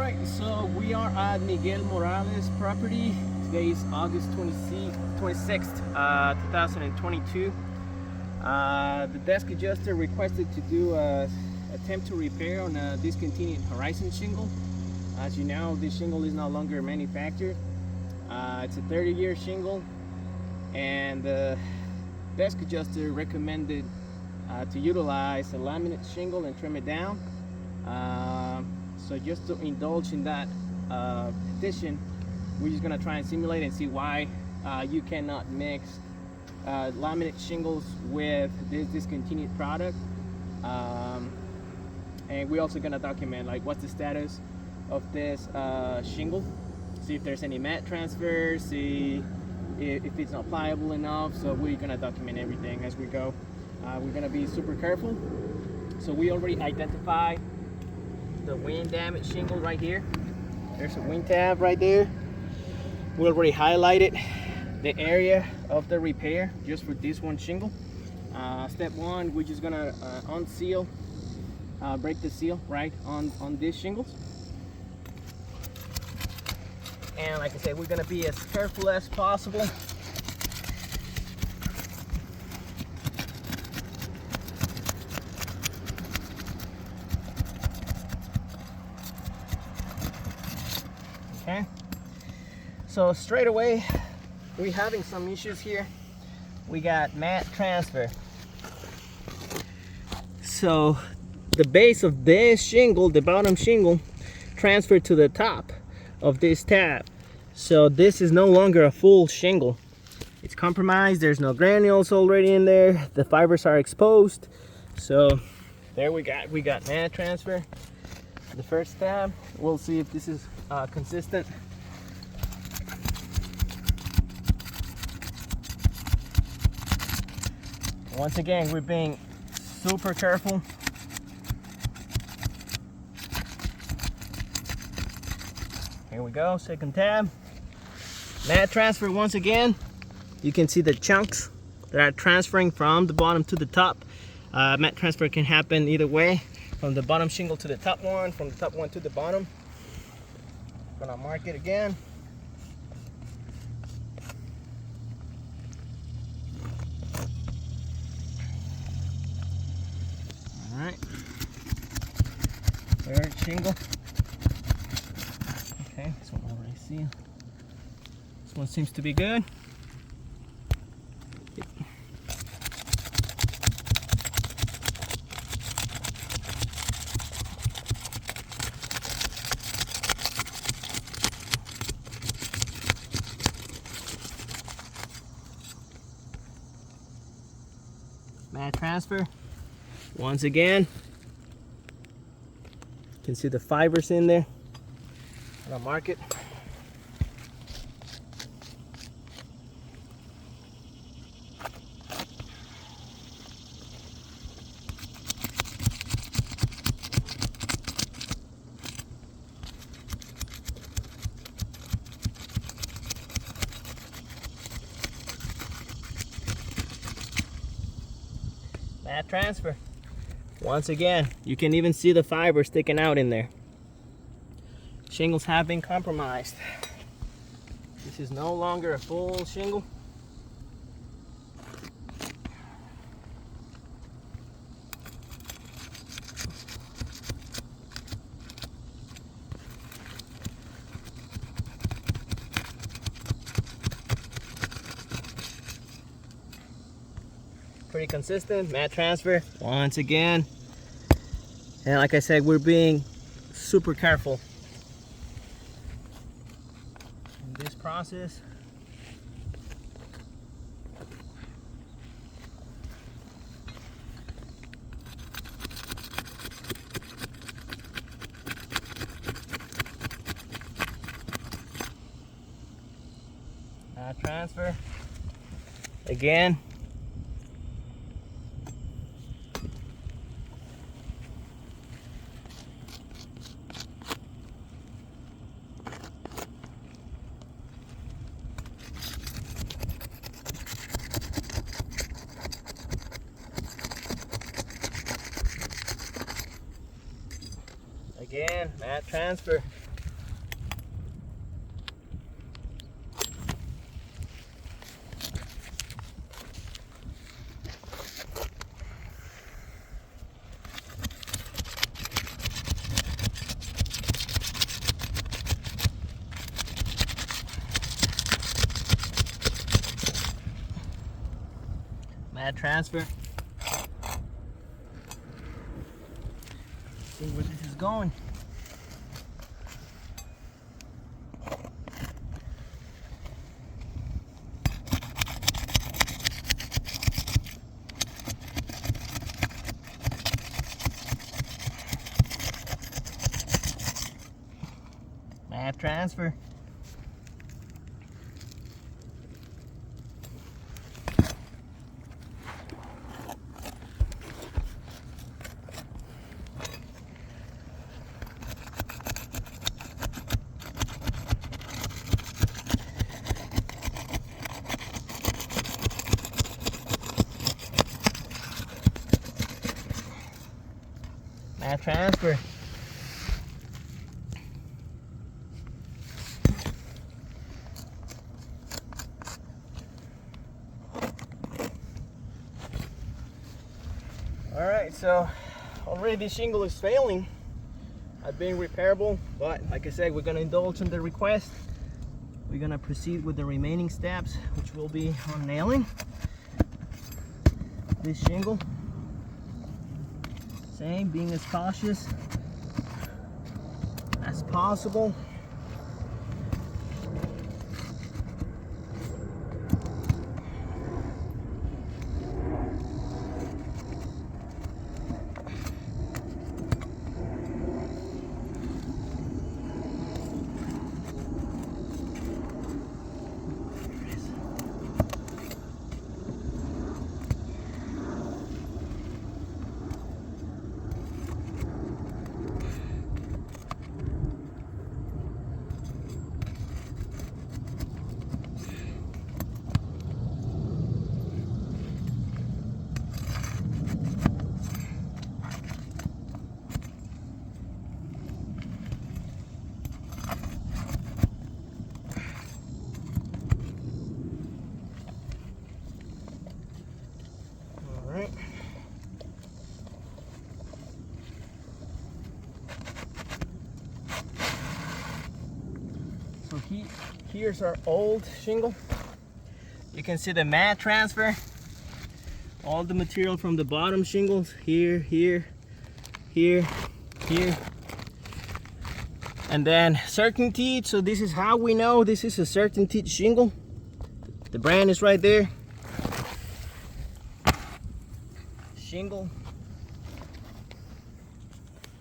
Alright, so we are at Miguel Morales property. Today is August 26th, 2022. The desk adjuster requested to do a attempt to repair on a discontinued Horizon shingle. As you know, this shingle is no longer manufactured. It's a 30-year shingle, and the desk adjuster recommended to utilize a laminate shingle and trim it down. So just to indulge in that petition, we're just gonna try and simulate and see why you cannot mix laminate shingles with this discontinued product. And we're also gonna document like what's the status of this shingle, see if there's any mat transfer, see if it's not pliable enough. So we're gonna document everything as we go. We're gonna be super careful. So we already identified the wind damage shingle right here. There's a wind tab right there. We already highlighted the area of the repair just for this one shingle. Step one, we're just gonna unseal, break the seal right on these shingles. And like I said, we're gonna be as careful as possible. Okay, so straight away we're having some issues here. We got mat transfer. So the base of this shingle, the bottom shingle, transferred to the top of this tab. So this is no longer a full shingle. It's compromised. There's no granules already in there. The fibers are exposed. So there we got mat transfer. The first tab, we'll see if this is consistent. Once again, we're being super careful. Here we go, second tab. Mat transfer once again. You can see the chunks that are transferring from the bottom to the top. Mat transfer can happen either way, from the bottom shingle to the top one, from the top one to the bottom. Gonna mark it again. All right. Third shingle. Okay, this one already sealed. This one seems to be good. Yep. Mat transfer. Once again, you can see the fibers in there. I'll mark it. Mat transfer. Once again, you can even see the fiber sticking out in there. Shingles have been compromised. This is no longer a full shingle. Pretty consistent. Mat transfer once again. And like I said, we're being super careful in this process. Mat transfer again. Again, mat transfer. Mat transfer. See where this is going. Mat transfer. Mat transfer. Alright, so already this shingle is failing at being repairable, but like I said, we're going to indulge in the request. We're going to proceed with the remaining steps, which will be on nailing this shingle. Same, being as cautious as possible. So here's our old shingle. You can see the mat transfer. All the material from the bottom shingles here, here, here, here. And then certainty. So this is how we know this is a certainty shingle. The brand is right there. Shingle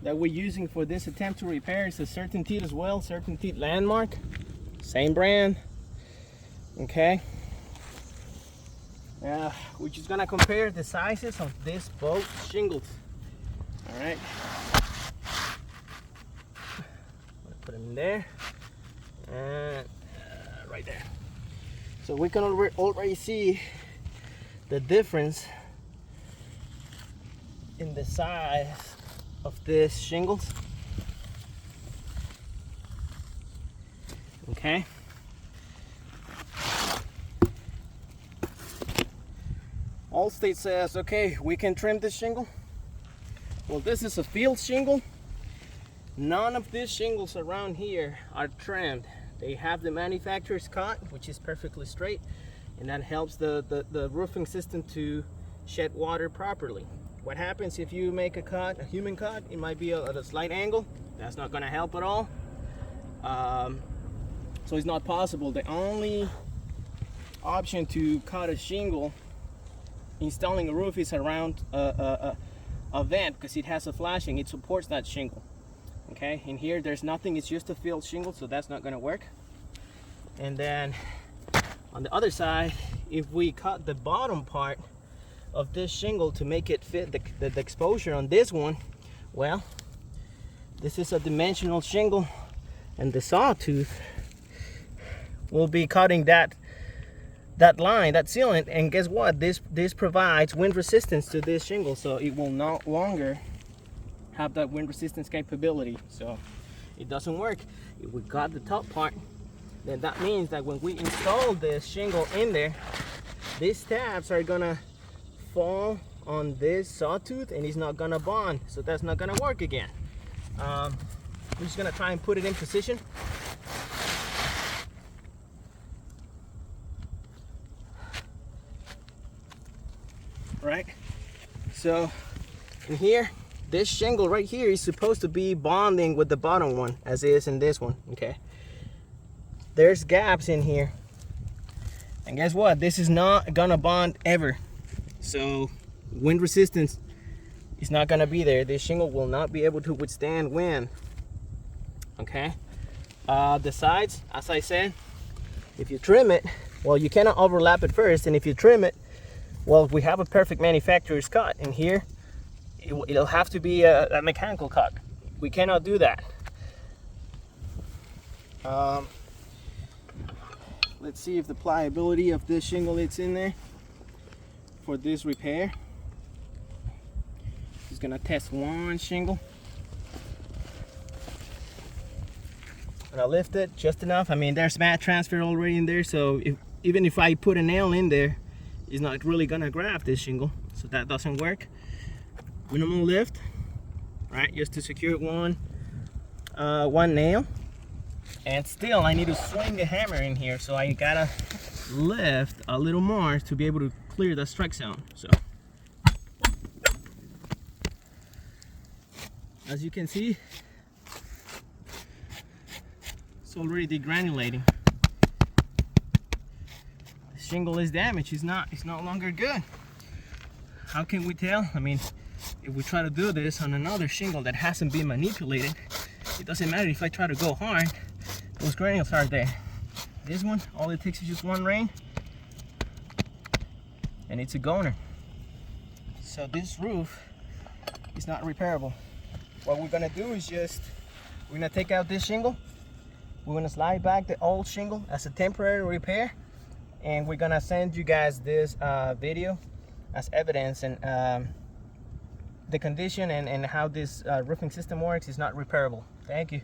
that we're using for this attempt to repair is a certainty as well. Certainty Landmark, same brand. Okay. We're just gonna compare the sizes of these both shingles. All right. Put them in there and right there. So we can already see the difference in the size of this shingles. Okay. Allstate says, okay, we can trim this shingle. Well, this is a field shingle. None of these shingles around here are trimmed. They have the manufacturer's cut, which is perfectly straight, and that helps the roofing system to shed water properly. What happens if you make a cut, a human cut? It might be at a slight angle. That's not going to help at all. So it's not possible. The only option to cut a shingle installing a roof is around a vent, because it has a flashing. It supports that shingle. Okay, in here there's nothing. It's just a field shingle, so that's not going to work. And then on the other side, if we cut the bottom part of this shingle to make it fit the exposure on this one, well, this is a dimensional shingle, and the sawtooth will be cutting that line, that sealant, and guess what? This provides wind resistance to this shingle, so it will no longer have that wind resistance capability. So it doesn't work. If we got the top part, then that means that when we install this shingle in there, these tabs are gonna fall on this sawtooth and it's not gonna bond, so that's not gonna work again. I'm just gonna try and put it in position. So in here, this shingle right here is supposed to be bonding with the bottom one, as is in this one. Okay, there's gaps in here, and guess what, this is not gonna bond ever. So wind resistance is not gonna be there. This shingle will not be able to withstand wind. Okay, the sides, as I said, if you trim it, well, you cannot overlap it first, and if you trim it, well, we have a perfect manufacturer's cut. In here, it'll have to be a mechanical cut. We cannot do that. Let's see if the pliability of this shingle is in there for this repair. Just gonna test one shingle. And I lift it just enough. I mean, there's mat transfer already in there, so even if I put a nail in there, it's not really gonna grab this shingle, so that doesn't work. Minimal lift, right, just to secure one nail. And still, I need to swing the hammer in here, so I gotta lift a little more to be able to clear the strike zone. So, as you can see, it's already degranulating. The shingle is damaged. It's no longer good. How can we tell? I mean, if we try to do this on another shingle that hasn't been manipulated, it doesn't matter if I try to go hard, those granules are there. This one, all it takes is just one rain, and it's a goner. So this roof is not repairable. What we're gonna do is we're gonna take out this shingle, we're gonna slide back the old shingle as a temporary repair, and we're gonna send you guys this video as evidence, and the condition and how this roofing system works is not repairable. Thank you.